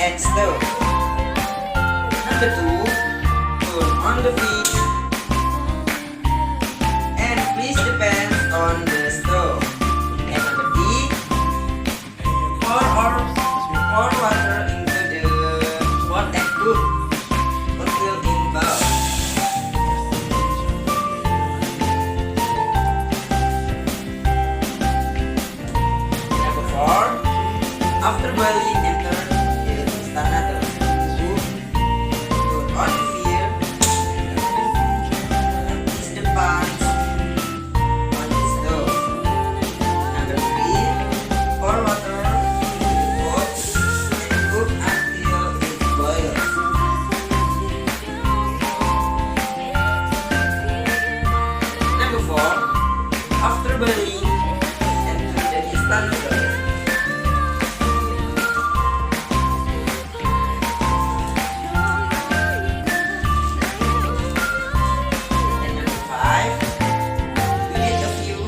and stove. Number 2, turn on the fish and place the pan on the stove. And number 3, pour water into the pot and cook until it boils. Number 4, after boiling, enter the instant noodles. Turn on the fire and place the pan on the stove. Number 3, pour water into the pot and cook until it boils. Number 4, after boiling, enter the instant noodles. And number 5, wait a few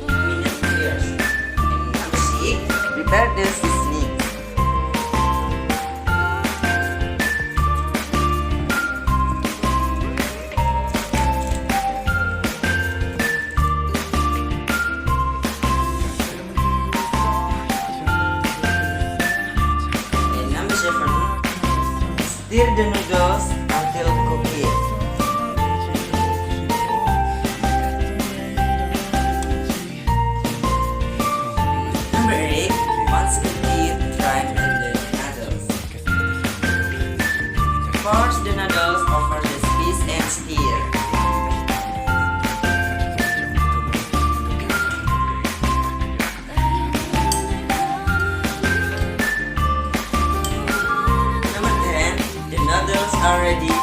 minutes first. And number 6, prepare the seasoning. And number 7, stir the noodles until cooked. Number 8, once cooked, fry the noodles. Pour the noodles over the fish and stir. Number 10, the noodles are ready